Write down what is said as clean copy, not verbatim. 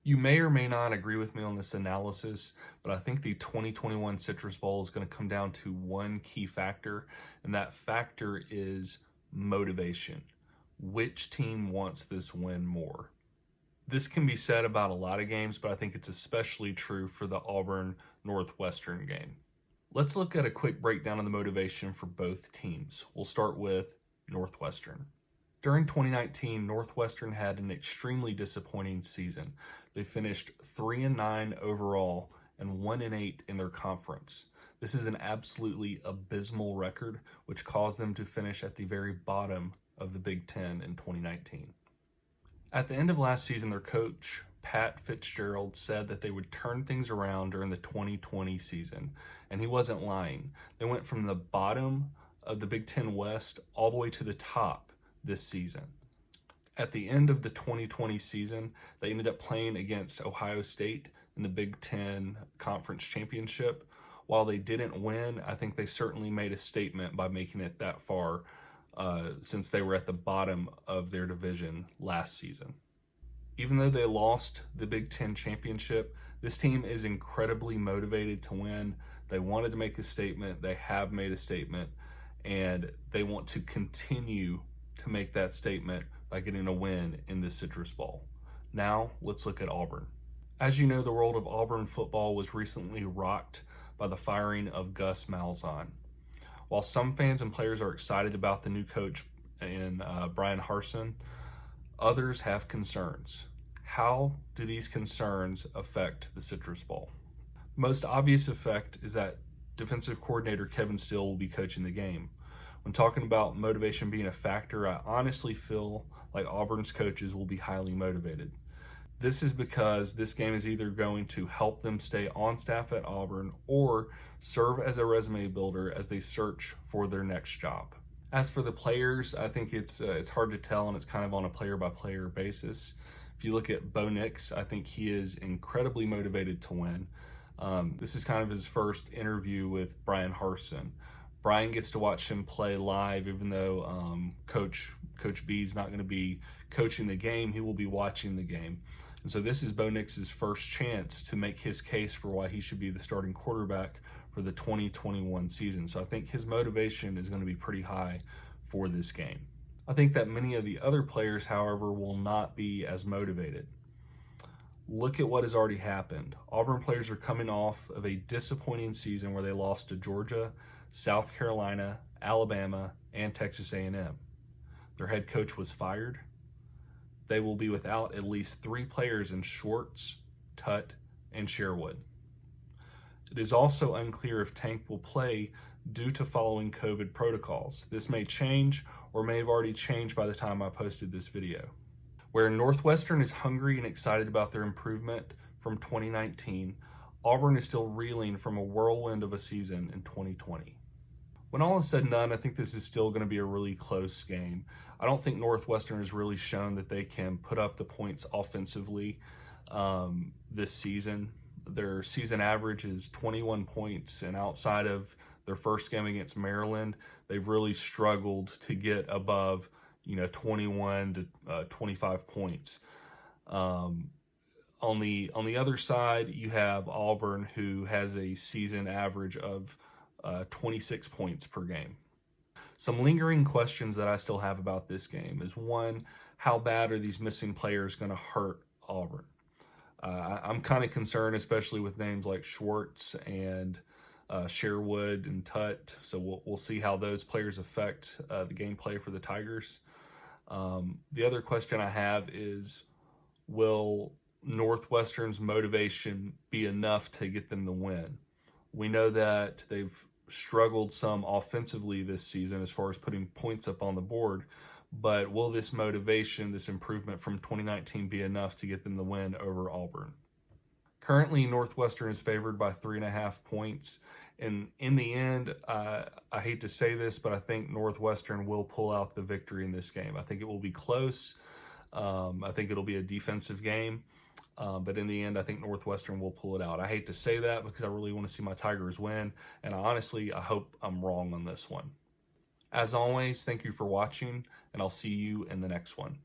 You may or may not agree with me on this analysis, but I think the 2021 Citrus Bowl is going to come down to one key factor, and that factor is motivation. Which team wants this win more? This can be said about a lot of games, but I think it's especially true for the Auburn Northwestern game. Let's look at a quick breakdown of the motivation for both teams. We'll start with Northwestern. During 2019, Northwestern had an extremely disappointing season. They finished 3-9 overall and 1-8 in their conference. This is an absolutely abysmal record, which caused them to finish at the very bottom of the Big Ten in 2019. At the end of last season, their coach, Pat Fitzgerald, said that they would turn things around during the 2020 season, and he wasn't lying. They went from the bottom of the Big Ten West all the way to the top this season. At the end of the 2020 season, they ended up playing against Ohio State in the Big Ten Conference Championship. While they didn't win, I think they certainly made a statement by making it that far since they were at the bottom of their division last season. Even though they lost the Big Ten Championship, this team is incredibly motivated to win. They wanted to make a statement. They have made a statement, and they want to continue to make that statement by getting a win in the Citrus Bowl. Now, let's look at Auburn. As you know, the world of Auburn football was recently rocked by the firing of Gus Malzahn. While some fans and players are excited about the new coach in Brian Harsin, others have concerns. How do these concerns affect the Citrus Bowl? The most obvious effect is that defensive coordinator Kevin Steele will be coaching the game. When talking about motivation being a factor, I honestly feel like Auburn's coaches will be highly motivated. This is because this game is either going to help them stay on staff at Auburn or serve as a resume builder as they search for their next job. As for the players, I think it's hard to tell, and it's kind of on a player-by-player basis. If you look at Bo Nix, I think he is incredibly motivated to win. This is kind of his first interview with Brian Harsin. Brian gets to watch him play live, even though Coach B is not going to be coaching the game. He will be watching the game. And so this is Bo Nix's first chance to make his case for why he should be the starting quarterback for the 2021 season. So I think his motivation is going to be pretty high for this game. I think that many of the other players, however, will not be as motivated. Look at what has already happened. Auburn players are coming off of a disappointing season where they lost to Georgia, South Carolina, Alabama, and Texas A&M. Their head coach was fired. They will be without at least 3 players in Schwartz, Tutt, and Sherwood. It is also unclear if Tank will play due to following COVID protocols. This may change or may have already changed by the time I posted this video. Where Northwestern is hungry and excited about their improvement from 2019, Auburn is still reeling from a whirlwind of a season in 2020. When all is said and done, I think this is still going to be a really close game. I don't think Northwestern has really shown that they can put up the points offensively this season. Their season average is 21 points, and outside of their first game against Maryland, they've really struggled to get above 21 to 25 points. On the other side, you have Auburn, who has a season average of 26 points per game. Some lingering questions that I still have about this game is, one, how bad are these missing players going to hurt Auburn? I'm kind of concerned, especially with names like Schwartz and Sherwood and Tutt. So we'll see how those players affect the gameplay for the Tigers. The other question I have is, will Northwestern's motivation be enough to get them the win? We know that they've struggled some offensively this season as far as putting points up on the board, but will this motivation, this improvement from 2019 be enough to get them the win over Auburn? Currently, Northwestern is favored by 3.5 points, and in the end, I hate to say this, but I think Northwestern will pull out the victory in this game. I think it will be close. I think it'll be a defensive game. But in the end, I think Northwestern will pull it out. I hate to say that because I really want to see my Tigers win, and I hope I'm wrong on this one. As always, thank you for watching, and I'll see you in the next one.